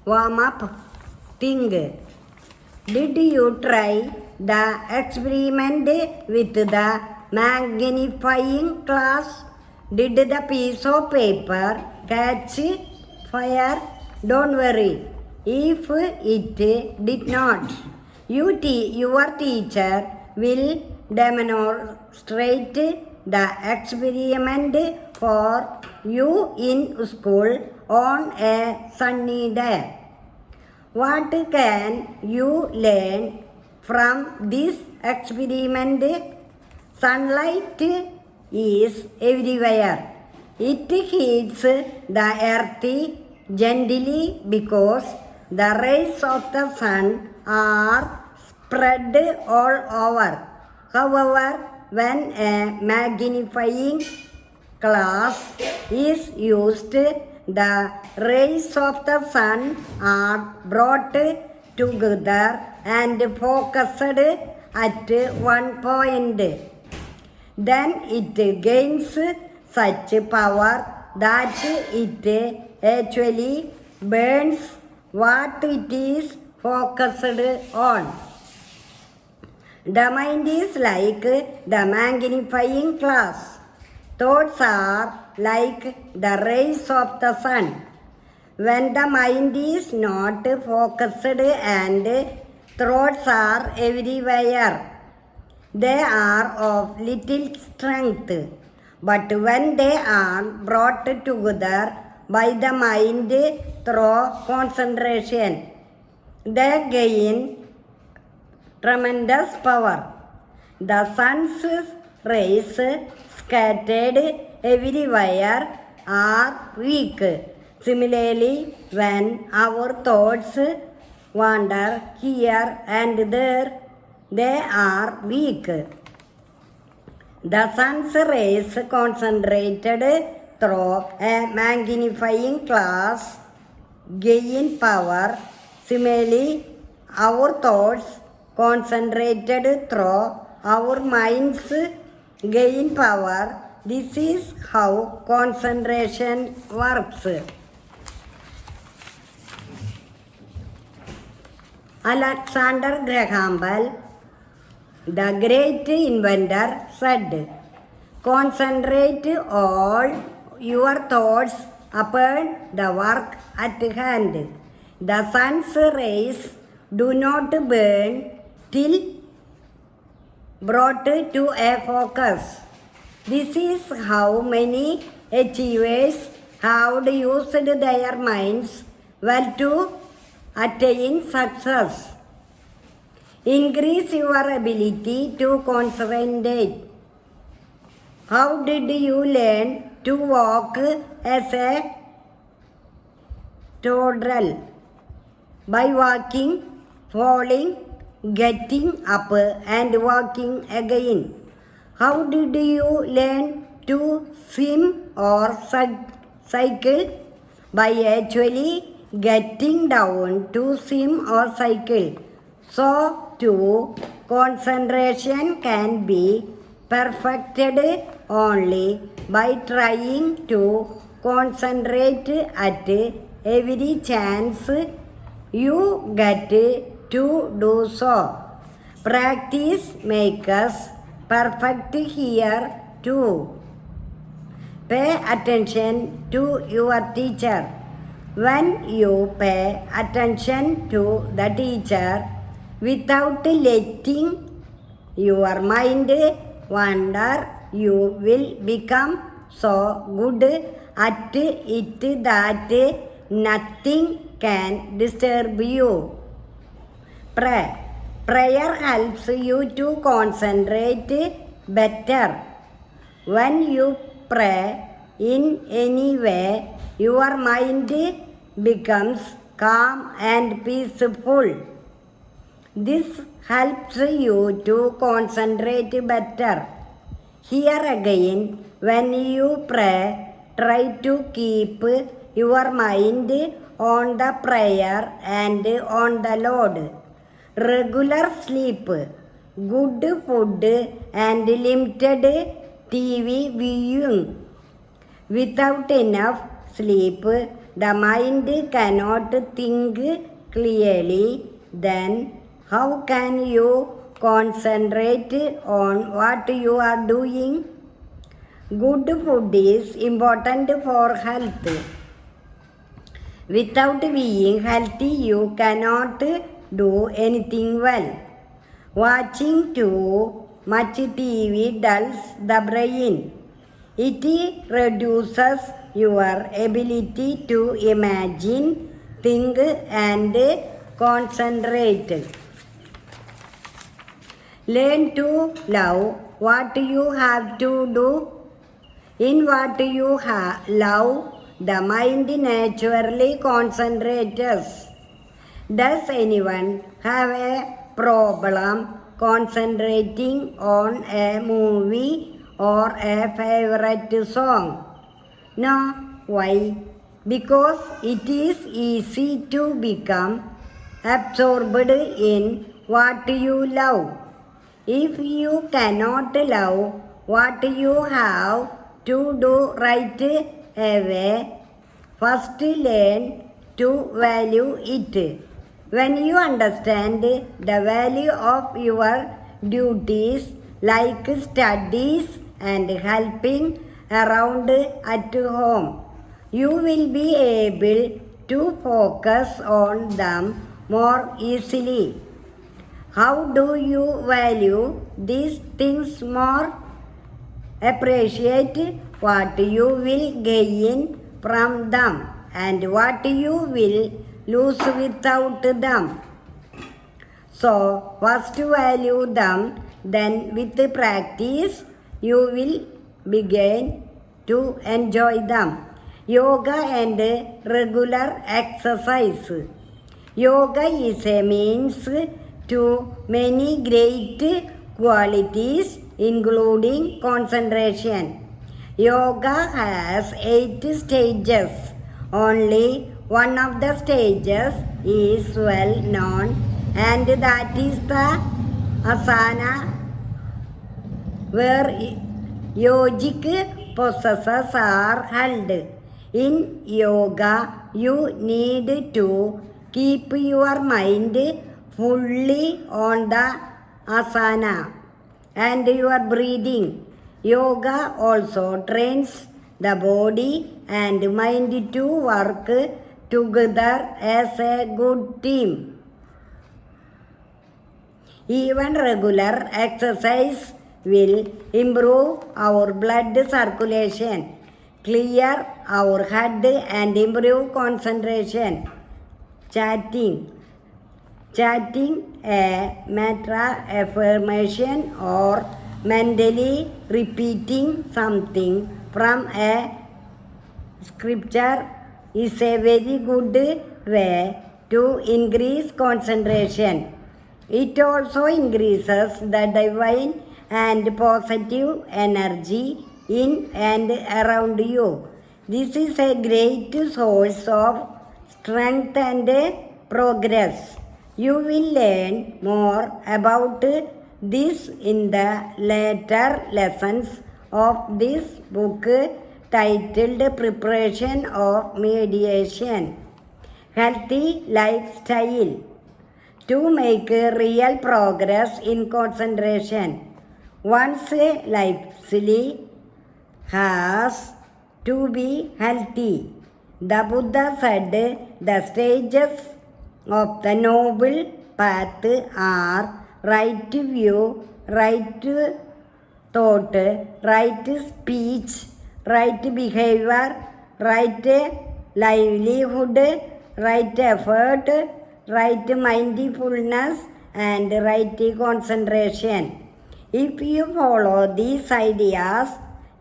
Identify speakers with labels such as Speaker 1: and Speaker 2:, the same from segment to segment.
Speaker 1: warm-up thing. Did you try the experiment with the magnifying glass? Did the piece of paper catch fire? Don't worry if it did not. Your teacher will demonstrate the experiment for you in school on a sunny day. What can you learn from this experiment? Sunlight is everywhere. It hits the earth gently because the rays of the sun are spread all over. However, when a magnifying glass is used, the rays of the sun are brought together and focused at one point. Then it gains such power that it actually burns what it is focused on. The mind is like the magnifying glass. Thoughts are like the rays of the sun. When the mind is not focused and thoughts are everywhere, they are of little strength. But when they are brought together by the mind through concentration, they gain tremendous power. The sun's rays scattered everywhere are weak. Similarly, when our thoughts wander here and there, they are weak. The sun's rays concentrated through a magnifying glass gain power. Similarly, our thoughts concentrated through our minds gain power. This is how concentration works. Alexander Graham Bell, the great inventor, said, "Concentrate all your thoughts upon the work at hand. The sun's rays do not burn till brought to a focus." This is how many achievers have used their minds well to attain success. Increase your ability to concentrate. How did you learn to walk as a toddler? By walking, falling, getting up and walking again. How did you learn to swim or cycle? By actually getting down to swim or cycle. So too, concentration can be perfected only by trying to concentrate at every chance you get to do so. Practice makes us perfect here too. Pay attention to your teacher. When you pay attention to the teacher without letting your mind wander, you will become so good at it that nothing can disturb you. Pray. Prayer helps you to concentrate better. When you pray in any way, your mind becomes calm and peaceful. This helps you to concentrate better. Here again, when you pray, try to keep your mind on the prayer and on the Lord. Regular sleep, good food and limited TV viewing. Without enough sleep, the mind cannot think clearly, then how can you concentrate on what you are doing? Good food is important for health. Without being healthy, you cannot do anything well. Watching too much TV dulls the brain. It reduces your ability to imagine, think, and concentrate. Learn to love what you have to do. In what you love, the mind naturally concentrates. Does anyone have a problem concentrating on a movie or a favorite song? No. Why? Because it is easy to become absorbed in what you love. If you cannot love what you have to do right away, first learn to value it. When you understand the value of your duties like studies and helping around at home, you will be able to focus on them more easily. How do you value these things more? Appreciate what you will gain from them and what you will lose without them. So, first value them, then with practice you will begin to enjoy them. Yoga and regular exercise. Yoga is a means to many great qualities, including concentration. Yoga has 8 stages. Only one of the stages is well known, and that is the asana, where yogic poses are held. In yoga, you need to keep your mind fully on the asana and your breathing. Yoga also trains the body and mind to work together as a good team. Even regular exercise will improve our blood circulation, clear our head, and improve concentration. Chanting a mantra, affirmation, or mentally repeating something from a scripture is a very good way to increase concentration. It also increases the divine and positive energy in and around you. This is a great source of strength and progress. You will learn more about this in the later lessons of this book titled Preparation of Meditation. Healthy lifestyle. To make real progress in concentration, one's lifestyle has to be healthy. The Buddha said the stages of the noble path are right view, right thought, right speech, right behavior, right livelihood, right effort, right mindfulness, and right concentration. If you follow these ideas,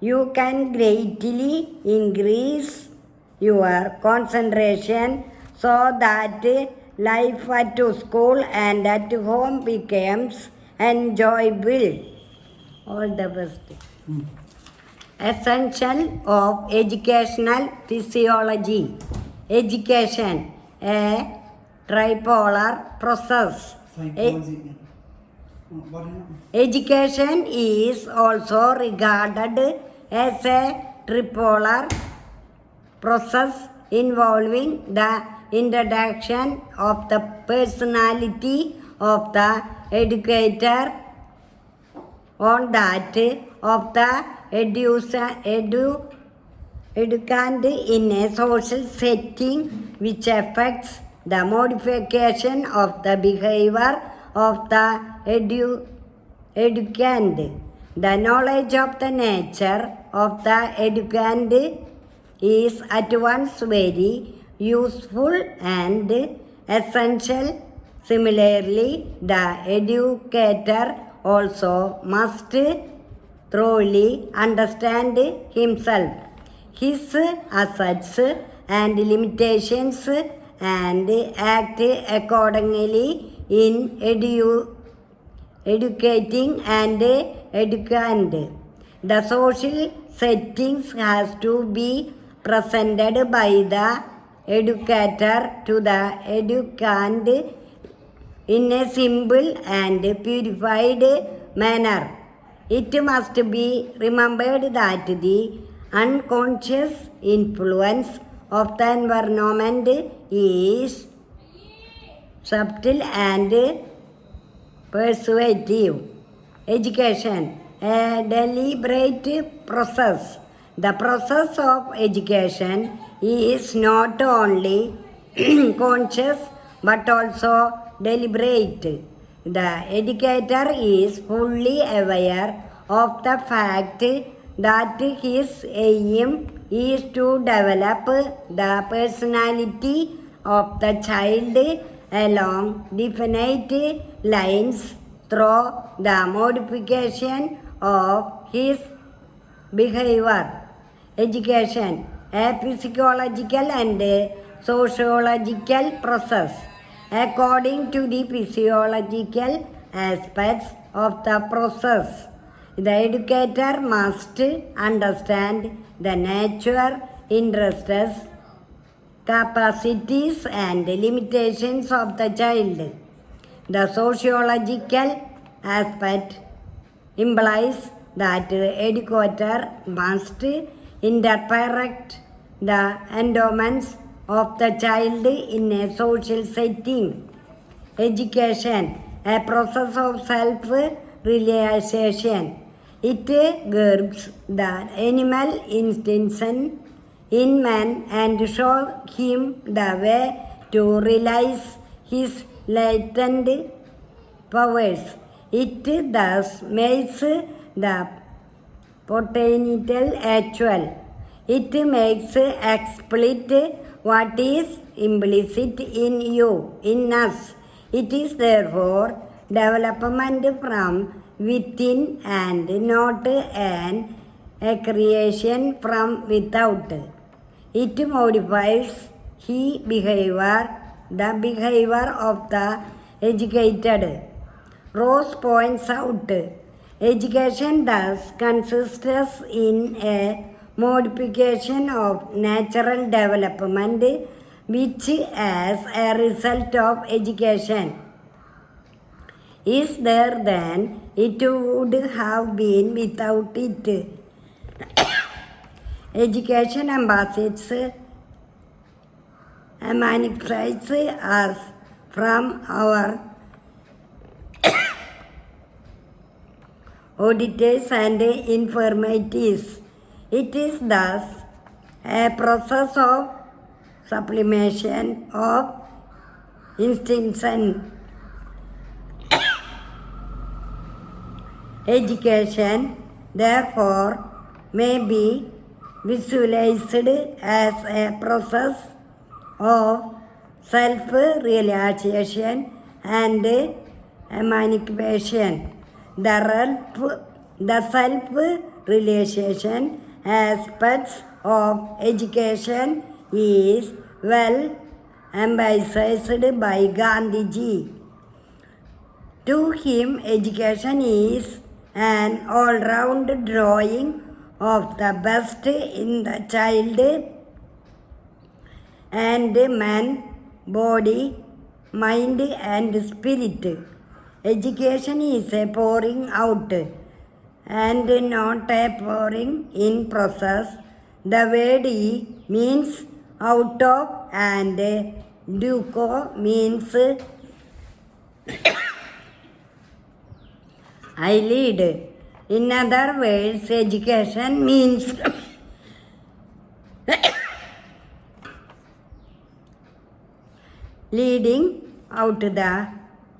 Speaker 1: you can greatly increase your concentration so that life at school and at home becomes enjoyable. All the best. Essential of educational physiology. Education, a tripolar process. Education is also regarded as a tripolar process involving the introduction of the personality of the educator on that of the educand in a social setting which affects the modification of the behavior of the educand. The knowledge of the nature of the educand is at once very useful and essential. Similarly, the educator also must thoroughly understand himself, his assets and limitations, and act accordingly in educating and educand. The social settings has to be presented by the educator to the educand in a simple and purified manner. It must be remembered that the unconscious influence of the environment is subtle and persuasive. Education, a deliberate process. The process of education is not only conscious but also deliberate. The educator is fully aware of the fact that his aim is to develop the personality of the child along definite lines through the modification of his behavior. Education, a physiological and sociological process. According to the physiological aspects of the process, the educator must understand the nature, interests, capacities and limitations of the child. The sociological aspect implies that the educator must interpret the endowments of the child in a social setting. Education, a process of self-realization. It curbs the animal instincts in man and shows him the way to realize his latent powers. It thus makes the potential actual. It makes explicit what is implicit in you, in us. It is therefore development from within and not a creation from without. It modifies the behavior of the educated. Rose points out, education thus consists in a modification of natural development which as a result of education is there than it would have been without it. Education manifests us from our auditors and infirmities. It is thus a process of sublimation of instinction. Education, therefore, may be visualized as a process of self-realization and emancipation. The self-realization aspects of education is well emphasized by Gandhiji. To him, education is an all-round drawing of the best in the child and man, body, mind and spirit. Education is a pouring out and not a pouring in process. The word means out of, and duco means I lead. In other words, education means leading out the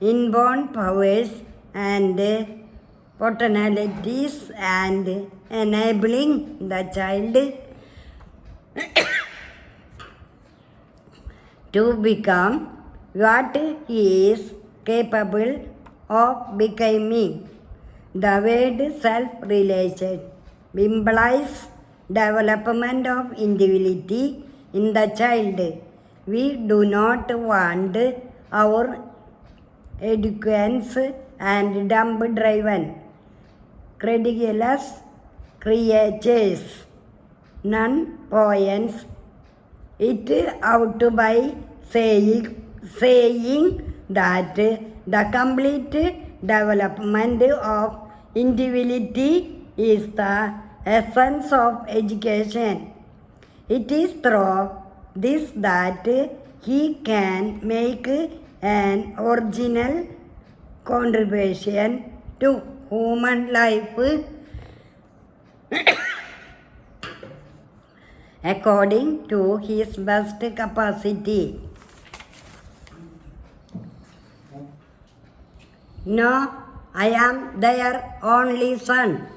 Speaker 1: inborn powers and potentialities and enabling the child to become what he is capable of becoming. The word self-realization implies development of individuality in the child. We do not want our educants and dumb-driven, credulous creatures. None points it out by saying that the complete development of individuality is the essence of education. It is through this that he can make an original contribution to human life according to his best capacity. No, I am their only son.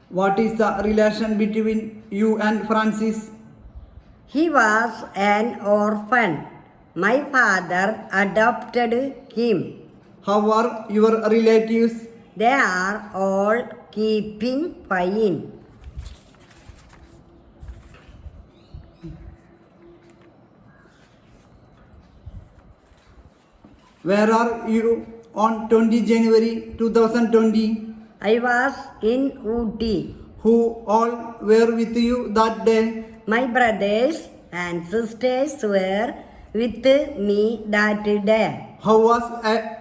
Speaker 2: What is the relation between you and Francis?
Speaker 1: He was an orphan. My father adopted him.
Speaker 2: How are your relatives?
Speaker 1: They are all keeping fine.
Speaker 2: Where are you on 20 January 2020?
Speaker 1: I was in Ooty.
Speaker 2: Who all were with you that day?
Speaker 1: My brothers and sisters were with me that day.
Speaker 2: How was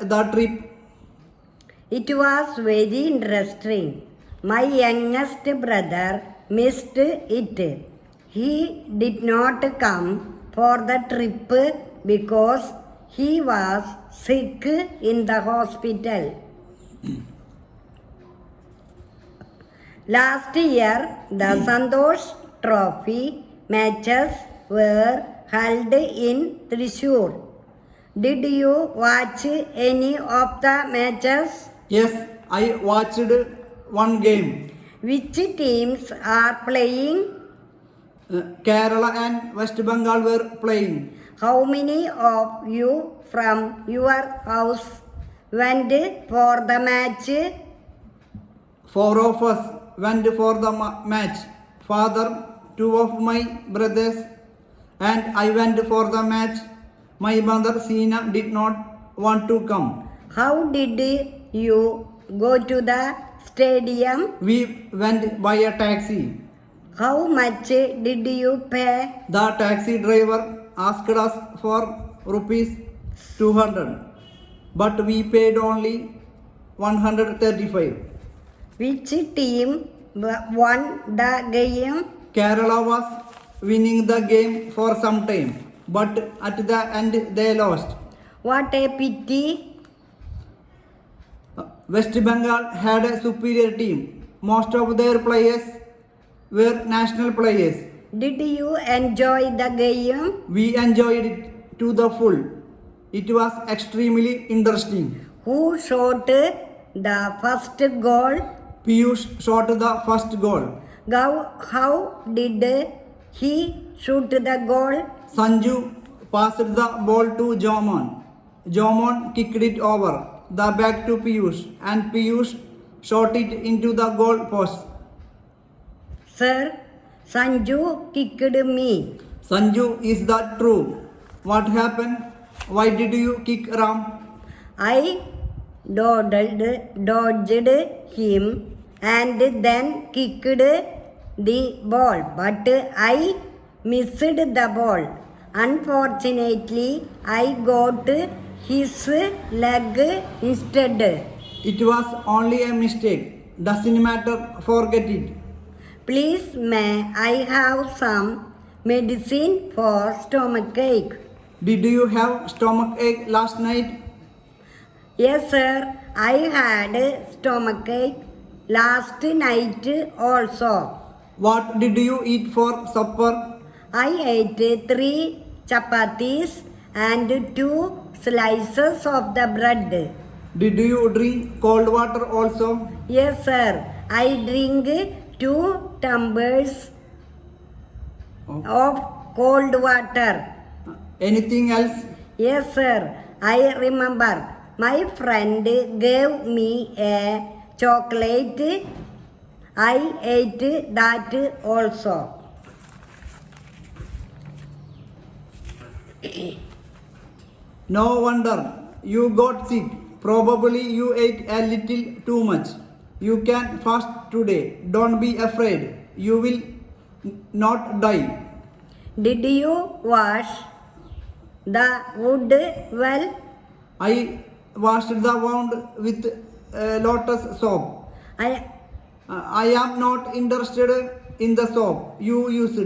Speaker 2: the trip?
Speaker 1: It was very interesting. My youngest brother missed it. He did not come for the trip because he was sick in the hospital. Last year, the Santosh Trophy matches were held in Thrissur. Did you watch any of the matches?
Speaker 2: Yes, I watched one game.
Speaker 1: Which teams are playing?
Speaker 2: Kerala and West Bengal were playing.
Speaker 1: How many of you from your house went for the match?
Speaker 2: 4 of us went for the match. Father, 2 of my brothers, and I went for the match. My mother Sina did not want to come.
Speaker 1: How did you go to the stadium?
Speaker 2: We went by a taxi.
Speaker 1: How much did you pay?
Speaker 2: The taxi driver asked us for rupees 200, but we paid only 135.
Speaker 1: Which team won the game?
Speaker 2: Kerala was winning the game for some time, but at the end they lost.
Speaker 1: What a pity.
Speaker 2: West Bengal had a superior team. Most of their players were national players.
Speaker 1: Did you enjoy the game?
Speaker 2: We enjoyed it to the full. It was extremely interesting.
Speaker 1: Who shot the first goal?
Speaker 2: Piyush shot the first goal.
Speaker 1: How did he shoot the goal?
Speaker 2: Sanju passed the ball to Jomon. Jomon kicked it over the back to Piyush, and Piyush shot it into the goal post.
Speaker 1: Sir, Sanju kicked me.
Speaker 2: Sanju, is that true? What happened? Why did you kick Ram?
Speaker 1: I dodged him and then kicked the ball, but I missed the ball. Unfortunately, I got his leg instead.
Speaker 2: It was only a mistake. Doesn't matter, forget it.
Speaker 1: Please, may I have some medicine for stomachache.
Speaker 2: Did you have stomach ache last night?
Speaker 1: Yes, sir. I had stomachache last night also.
Speaker 2: What did you eat for supper?
Speaker 1: I ate 3 chapatis and 2 slices of the bread.
Speaker 2: Did you drink cold water also?
Speaker 1: Yes, sir. I drink 2 tumblers of cold water.
Speaker 2: Anything else?
Speaker 1: Yes, sir. I remember my friend gave me a chocolate. I ate that also.
Speaker 2: No wonder you got sick. Probably you ate a little too much. You can fast today. Don't be afraid. You will not die.
Speaker 1: Did you wash the wound well?
Speaker 2: I washed the wound with lotus soap.
Speaker 1: I
Speaker 2: I am not interested in the soap you used.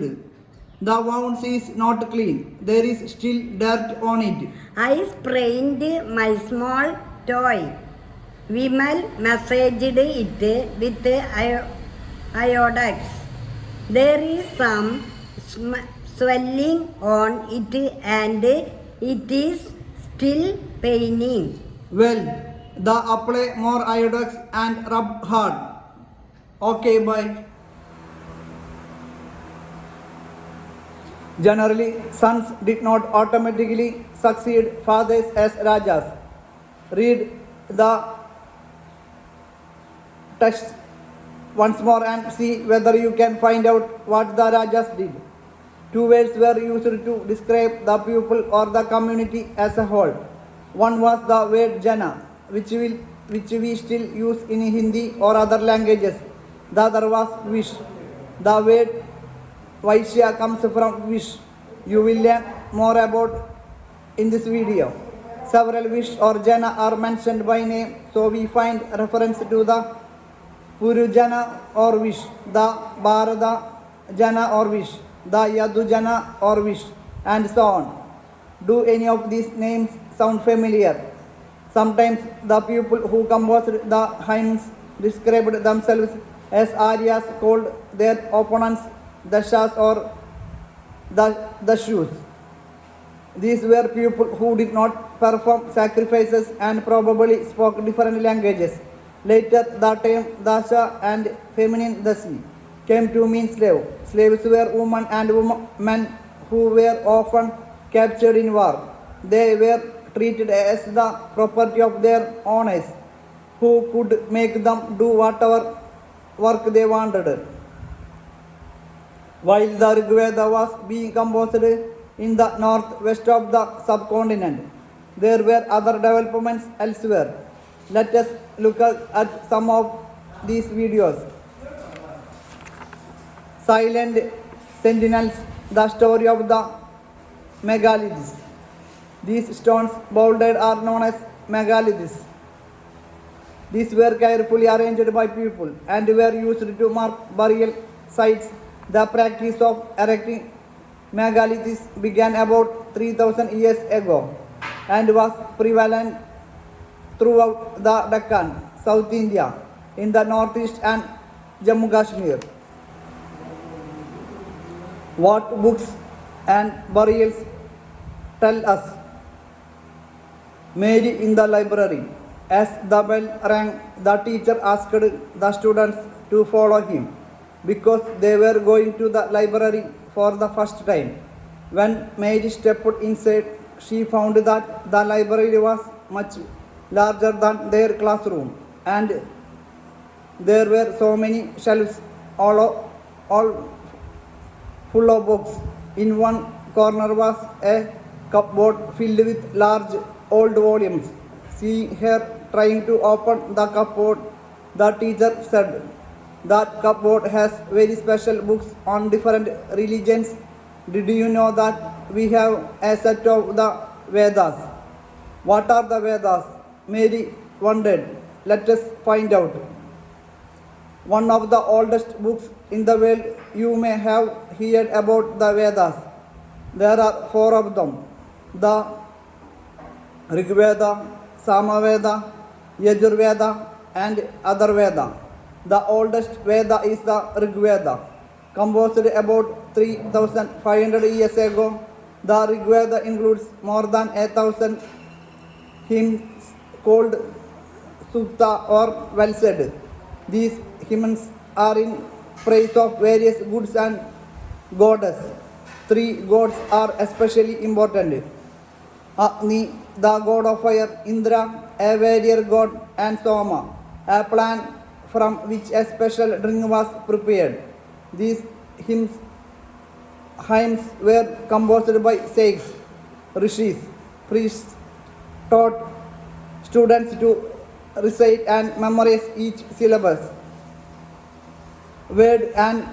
Speaker 2: The wound is not clean. There is still dirt on it.
Speaker 1: I sprained my small toy. Vimal massaged it with iodex. There is some swelling on it and it is still paining.
Speaker 2: Well, apply more iodex and rub hard. Okay, bye. Generally, sons did not automatically succeed fathers as Rajas. Read the text once more and see whether you can find out what the Rajas did. 2 words were used to describe the pupil or the community as a whole. One was the word Jana, which we still use in Hindi or other languages. The other was wish. The word Vaishya comes from wish. You will learn more about in this video. Several wish or Jana are mentioned by name, so we find reference to the Purujana or wish, the Bharata Jana or wish, the Yadu Jana or wish, and so on. Do any of these names sound familiar? Sometimes the people who composed the hymns described themselves as Aryas, called their opponents Dashas or the shoes. These were people who did not perform sacrifices and probably spoke different languages. Later, the term Dasha and feminine Dasi came to mean slave. Slaves were women and men who were often captured in war. They were treated as the property of their owners, who could make them do whatever work they wanted. While the Rig Veda was being composed in the northwest of the subcontinent, there were other developments elsewhere. Let us look at some of these videos. Silent Sentinels, the story of the megaliths. These stones bouldered are known as megaliths. These were carefully arranged by people and were used to mark burial sites. The practice of erecting megaliths began about 3,000 years ago and was prevalent throughout the Deccan, South India, in the northeast and Jammu Kashmir. What books and burials tell us? Mary in the library. As the bell rang, the teacher asked the students to follow him because they were going to the library for the first time. When Mary stepped inside, she found that the library was much larger than their classroom, and there were so many shelves, all full of books. In one corner was a cupboard filled with large old volumes. Seeing her trying to open the cupboard, the teacher said, "That cupboard has very special books on different religions. Did you know that we have a set of the Vedas?" What are the Vedas? Mary wondered. Let us find out. One of the oldest books in the world you may have heard about the Vedas. There are 4 of them: the Rig Veda, Samaveda, Yajurveda, and other Veda. The oldest Veda is the Rig Veda, composed about 3,500 years ago. The Rig Veda includes more than 8,000 hymns called Sutta or well said. These hymns are in praise of various gods and goddesses. 3 gods are especially important: Agni, the god of fire; Indra, a warrior god; and Soma, a plant from which a special drink was prepared. These hymns were composed by sages, rishis, priests, taught students to recite and memorize each syllabus, word and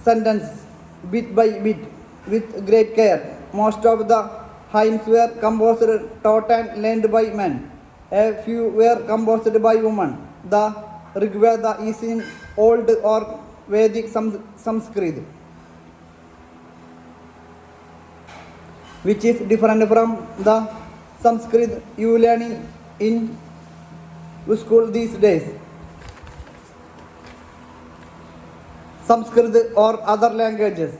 Speaker 2: sentence, bit by bit, with great care. Most of the hymns were composed, taught and learned by men. A few were composed by women. The Rig Veda is in Old or Vedic Sanskrit, which is different from the Sanskrit you learn in school these days. Sanskrit or other languages.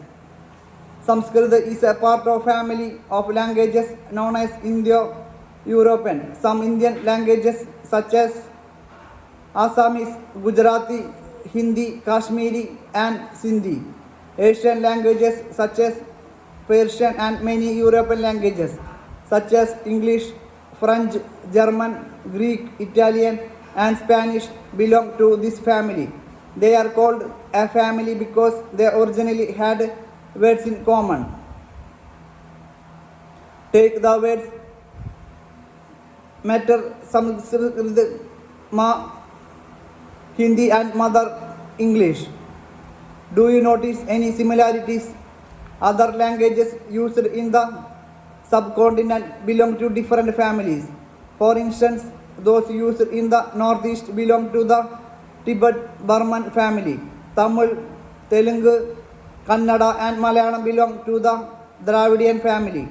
Speaker 2: Sanskrit is a part of family of languages known as Indo-European. Some Indian languages such as Assamese, Gujarati, Hindi, Kashmiri, and Sindhi. Asian languages such as Persian and many European languages such as English, French, German, Greek, Italian, and Spanish belong to this family. They are called a family because they originally had words in common. Take the words matter, Sanskrit, Ma, Hindi, and Mother English. Do you notice any similarities? Other languages used in the subcontinent belong to different families. For instance, those used in the northeast belong to the Tibet-Burman family. Tamil, Telugu, Kannada, and Malayalam belong to the Dravidian family.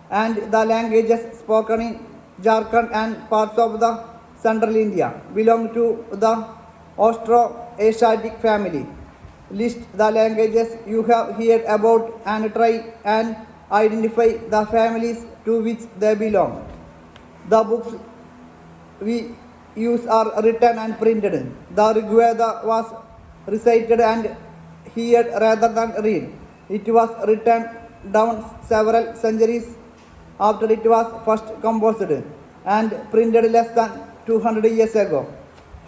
Speaker 2: And the languages spoken in Jharkhand and parts of the central India belong to the Austro-Asiatic family. List the languages you have heard about and try and identify the families to which they belong. The books we use are written and printed. The Rig Veda was recited and heard rather than read. It was written down several centuries after it was first composed and printed less than 200 years ago.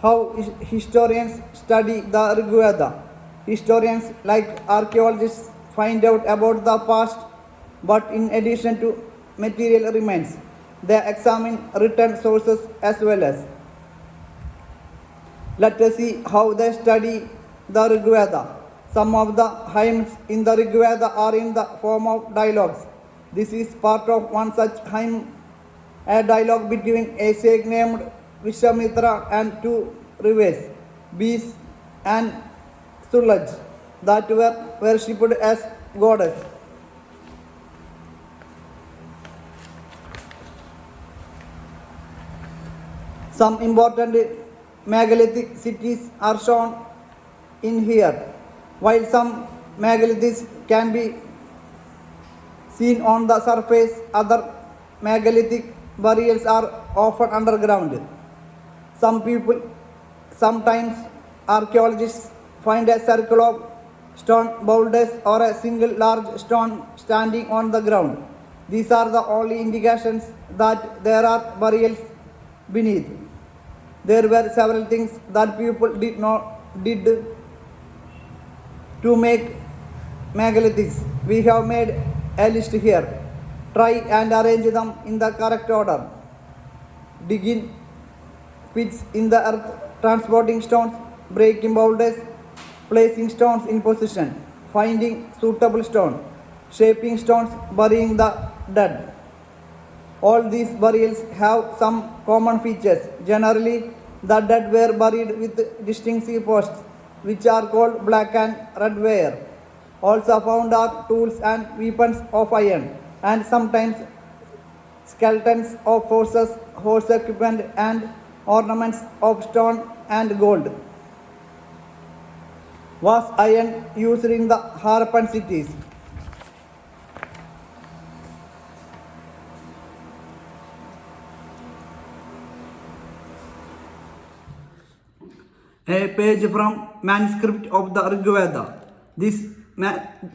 Speaker 2: How historians study the Rig Veda. Historians, like archaeologists, find out about the past, but in addition to material remains, they examine written sources as well as. Let us see how they study the Rig Veda. Some of the hymns in the Rig Veda are in the form of dialogues. This is part of one such hymn, a dialogue between a sage named Vishwamitra and 2 rivers, Bees and Sulaj, that were worshipped as goddess. Some important megalithic cities are shown in here. While some megaliths can be seen on the surface, other megalithic burials are often underground. Sometimes archaeologists find a circle of stone boulders or a single large stone standing on the ground. These are the only indications that there are burials beneath. There were several things that people did to make megaliths. We have made a list here. Try and arrange them in the correct order. Digging pits in the earth, transporting stones, breaking boulders, placing stones in position, finding suitable stone, shaping stones, burying the dead. All these burials have some common features. Generally, the dead were buried with distinctive posts, which are called black and red ware. Also found are tools and weapons of iron, and sometimes skeletons of horses, horse equipment, and ornaments of stone and gold. Was iron used in the Harappan cities? A page from manuscript of the Rig Veda. This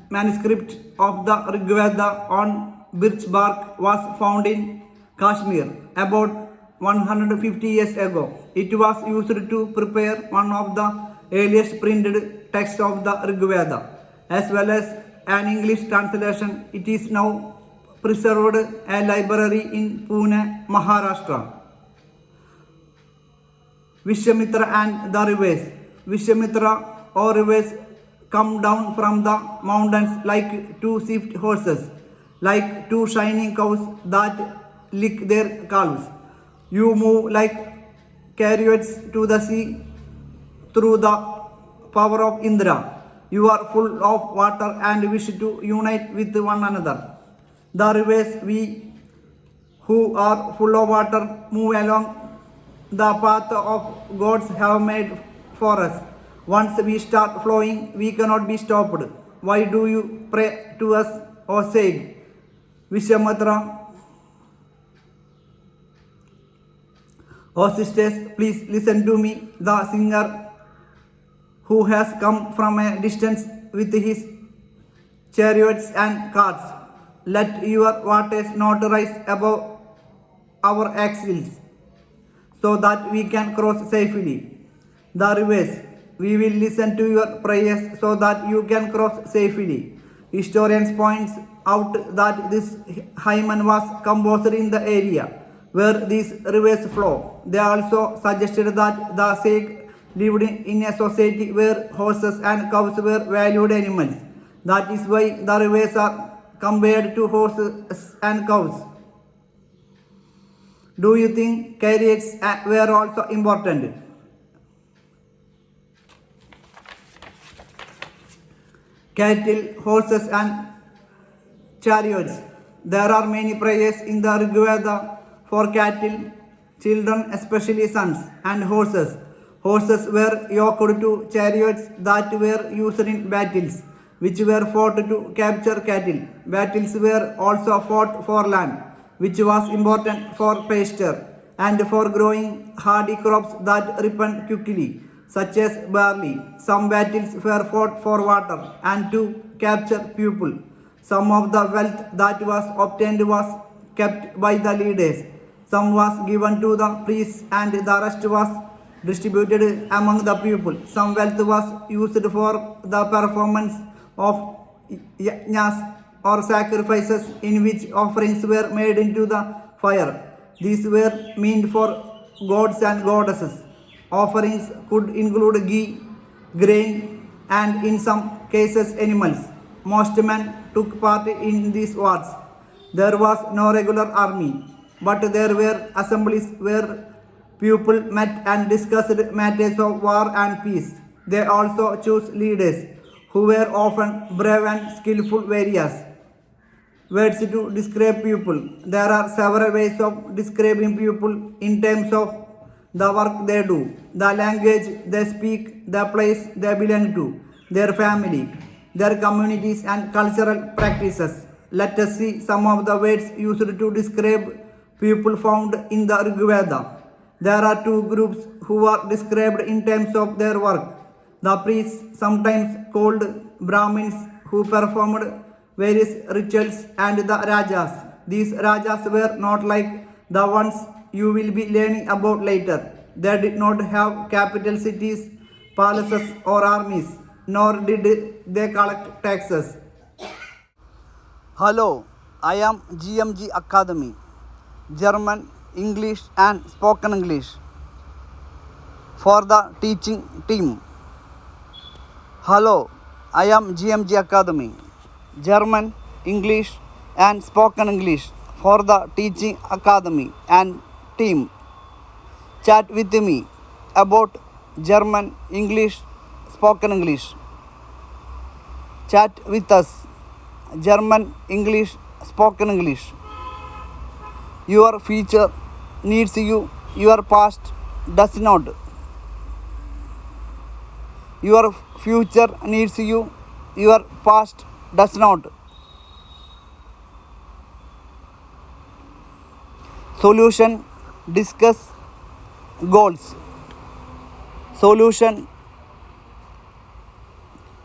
Speaker 2: manuscript of the Rig Veda on birch bark was found in Kashmir about 150 years ago. It was used to prepare one of the earliest printed texts of the Rig Veda, as well as an English translation. It is now preserved a library in Pune, Maharashtra. Vishwamitra and the rivers. Vishwamitra or rivers come down from the mountains like two swift horses, like two shining cows that lick their calves. You move like chariots to the sea through the power of Indra. You are full of water and wish to unite with one another. The rivers, we who are full of water, move along the path of gods have made for us. Once we start flowing, we cannot be stopped. Why do you pray to us, O sage? Vishwamitra. O sisters, please listen to me. The singer who has come from a distance with his chariots and carts. Let your waters not rise above our axles, so that we can cross safely. The rivers, we will listen to your prayers so that you can cross safely. Historians point out that this hymen was composed in the area where these rivers flow. They also suggested that the sage lived in a society where horses and cows were valued animals. That is why the rivers are compared to horses and cows. Do you think chariots were also important? Cattle, horses and chariots. There are many prayers in the Rig Veda for cattle, children, especially sons, and horses. Horses were yoked to chariots that were used in battles, which were fought to capture cattle. Battles were also fought for land, which was important for pasture and for growing hardy crops that ripened quickly, such as barley. Some battles were fought for water and to capture people. Some of the wealth that was obtained was kept by the leaders. Some was given to the priests and the rest was distributed among the people. Some wealth was used for the performance of yajnas or sacrifices in which offerings were made into the fire. These were meant for gods and goddesses. Offerings could include ghee, grain, and in some cases animals. Most men took part in these wars. There was no regular army, but there were assemblies where people met and discussed matters of war and peace. They also chose leaders who were often brave and skillful warriors. Words to describe people. There are several ways of describing people in terms of the work they do, the language they speak, the place they belong to, their family, their communities and cultural practices. Let us see some of the words used to describe people found in the Rig Veda. There are two groups who are described in terms of their work. The priests, sometimes called Brahmins, who performed various rituals, and the Rajas. These Rajas were not like the ones you will be learning about later. They did not have capital cities, palaces or armies, nor did they collect taxes. Hello, I am GMG Academy, German, English and spoken English for the teaching team. Hello, I am GMG Academy, German, English and spoken English for the teaching academy and team. Chat with me about German, English, spoken English. Chat with us. German, English, spoken English. Your future needs you, your past does not. Your future needs you, your past does not. Solution, discuss goals. Solution,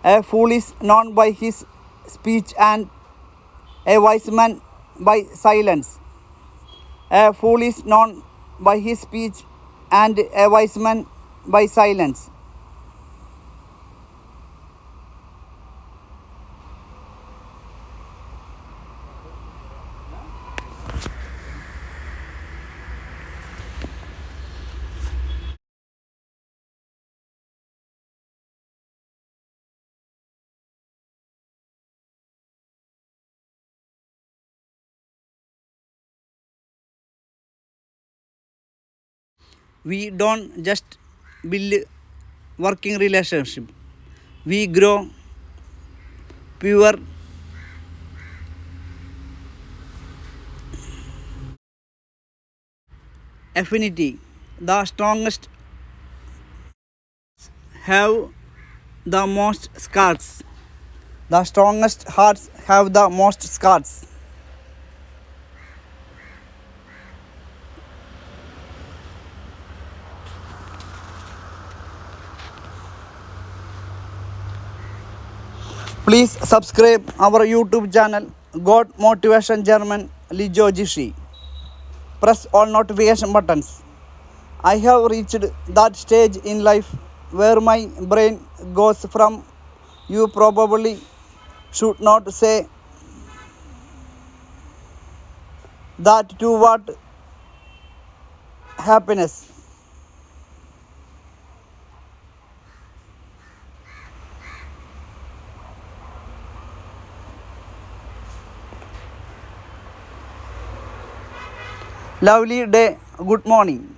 Speaker 2: a fool is known by his speech and a wise man by silence. A fool is known by his speech and a wise man by silence. We don't just build working relationship. We grow pure affinity. The strongest have the most scars. The strongest hearts have the most scars. Please subscribe our YouTube channel God Motivation German Languages.Our. Press all notification buttons. I have reached that stage in life where my brain goes from you probably should not say that to what happiness. Lovely day, good morning.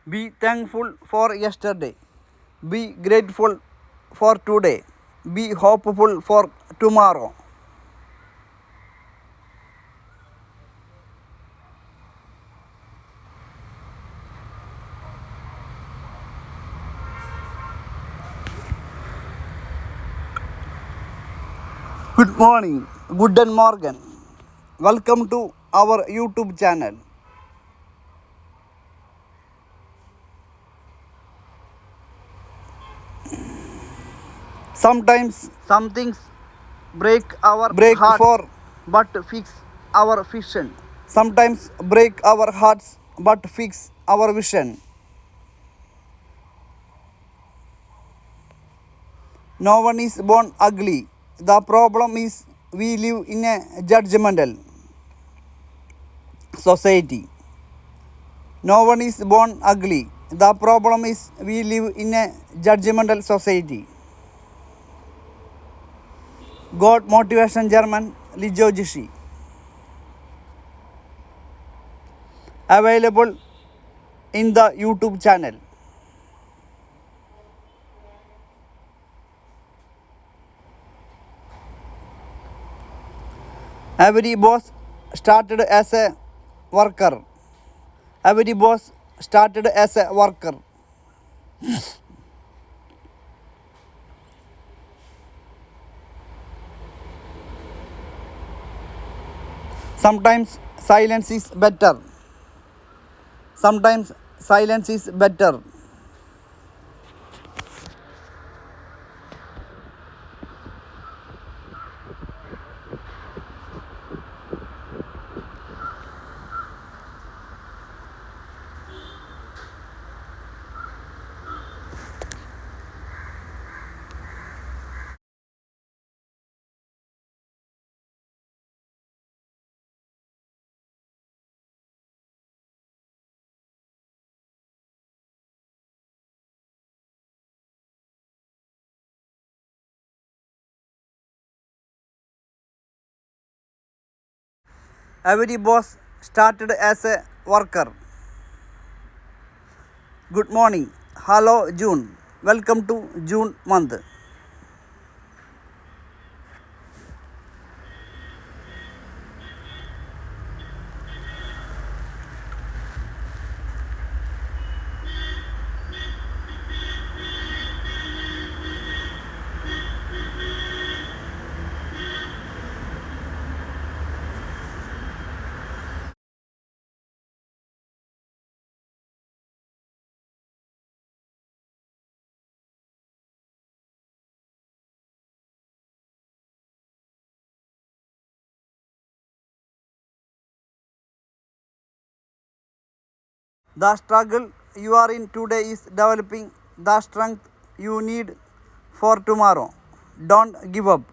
Speaker 2: Be thankful for yesterday. Be grateful for today. Be hopeful for tomorrow. Good morning, Guten Morgen. Welcome to our YouTube channel. Sometimes some things break
Speaker 3: hearts.
Speaker 2: for but fix our vision. Sometimes break our hearts but fix our vision. No one is born ugly. The problem is we live in a judgmental society. No one is born ugly. The problem is we live in a judgmental society. God Motivation German Languages. Available in the YouTube channel. Every boss started as a worker. Every boss started as a worker. Sometimes silence is better. Sometimes silence is better. Every boss started as a worker. Good morning. Hello, June. Welcome to June month. The struggle you are in today is developing the strength you need for tomorrow. Don't give up.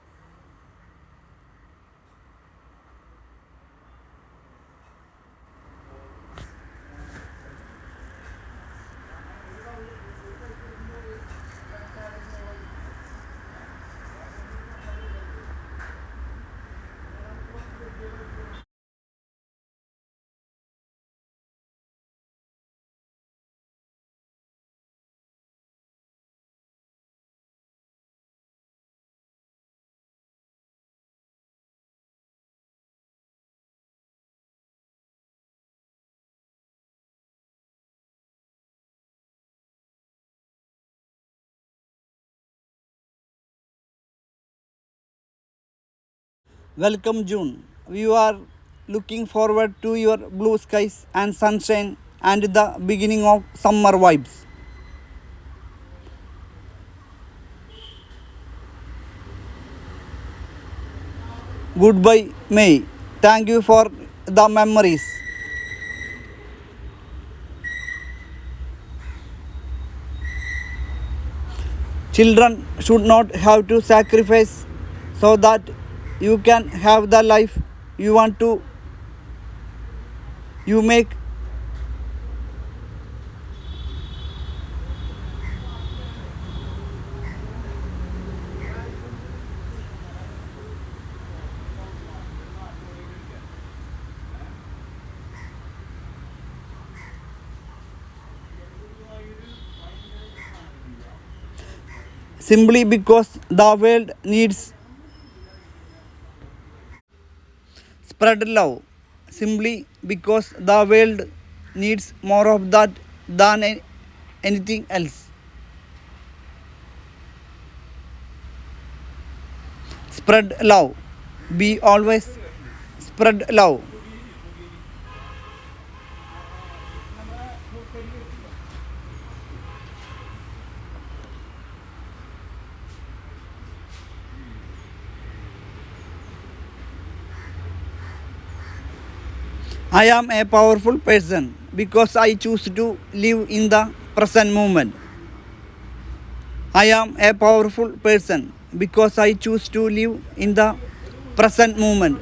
Speaker 2: Welcome June. We are looking forward to your blue skies and sunshine and the beginning of summer vibes. Goodbye May. Thank you for the memories. Children should not have to sacrifice so that you can have the life you want to. You make simply because the world needs spread love. Simply because the world needs more of that than anything else. Spread love. Be always spread love. I am a powerful person because I choose to live in the present moment. I am a powerful person because I choose to live in the present moment.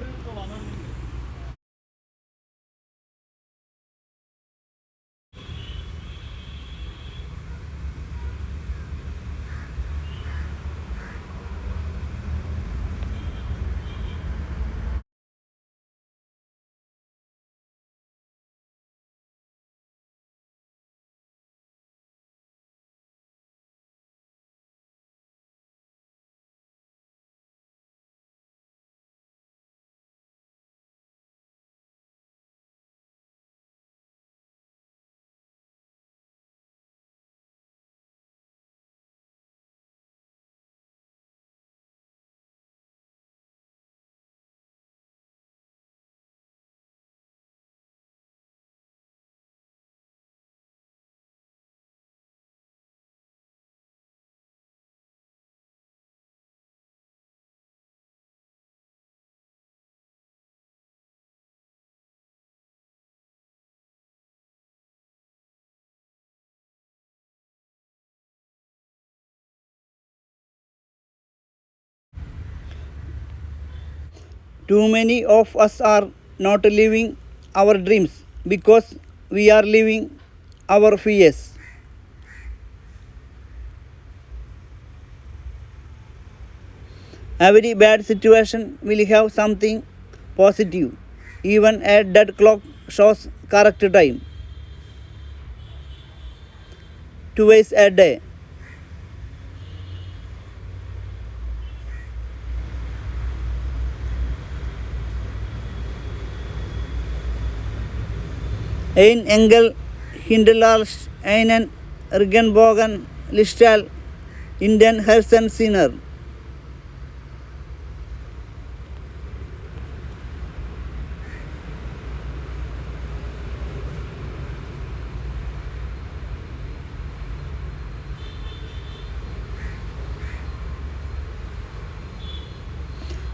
Speaker 2: Too many of us are not living our dreams because we are living our fears. Every bad situation will have something positive. Even a dead clock shows correct time. Twice a day. Ein Engel hinterlässt einen Regenbogen Lichtal in den Herzen seiner.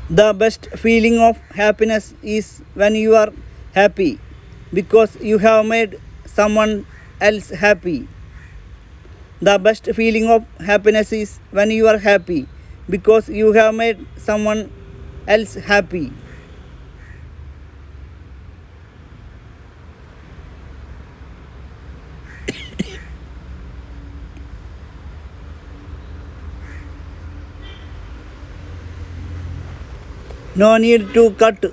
Speaker 2: The best feeling of happiness is when you are happy because you have made someone else happy. The best feeling of happiness is when you are happy because you have made someone else happy. No need to cut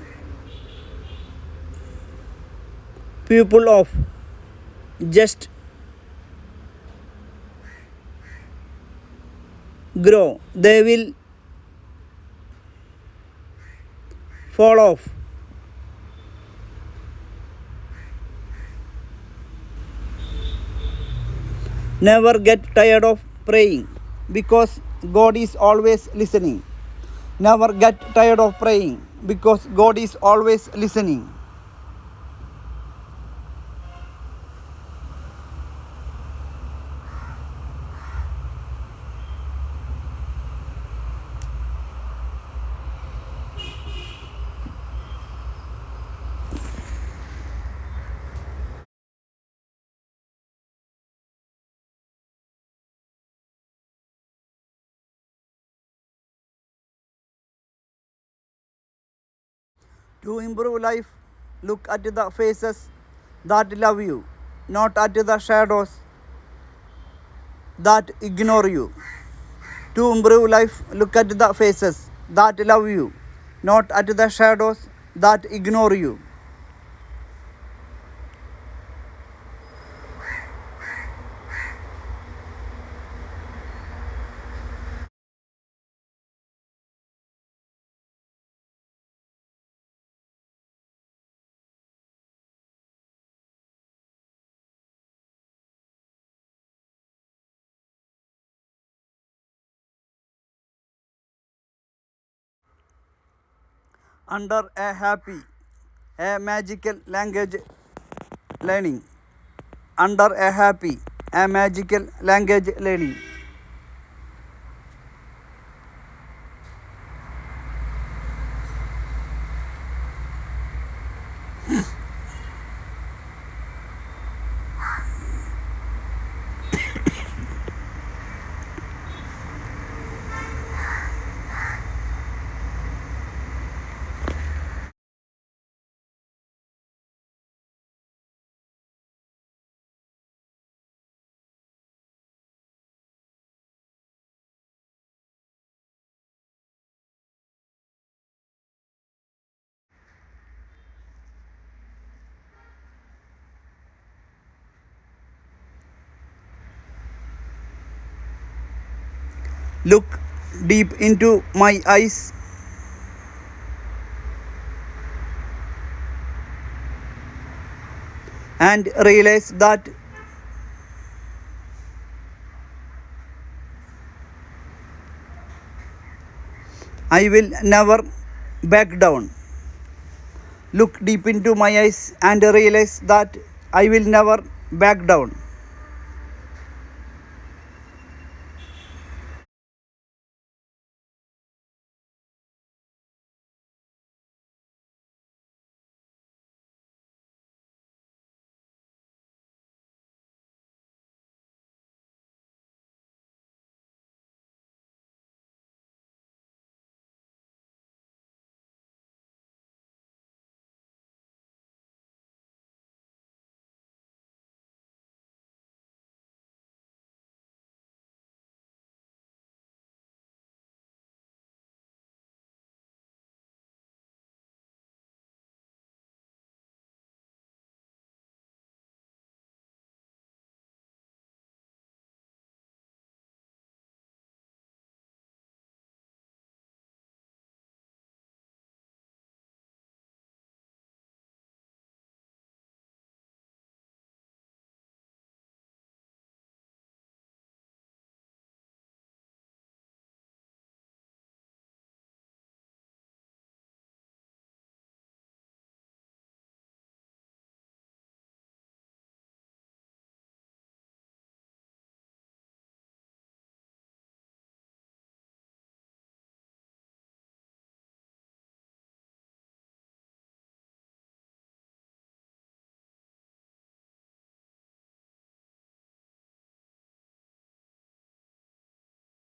Speaker 2: people off. Just grow. They will fall off. Never get tired of praying because God is always listening. Never get tired of praying because God is always listening. To improve life, look at the faces that love you, not at the shadows that ignore you. To improve life, look at the faces that love you, not at the shadows that ignore you. Under a happy, a magical language learning. Under a happy, a magical language learning. Look deep into my eyes and realize that I will never back down. Look deep into my eyes and realize that I will never back down.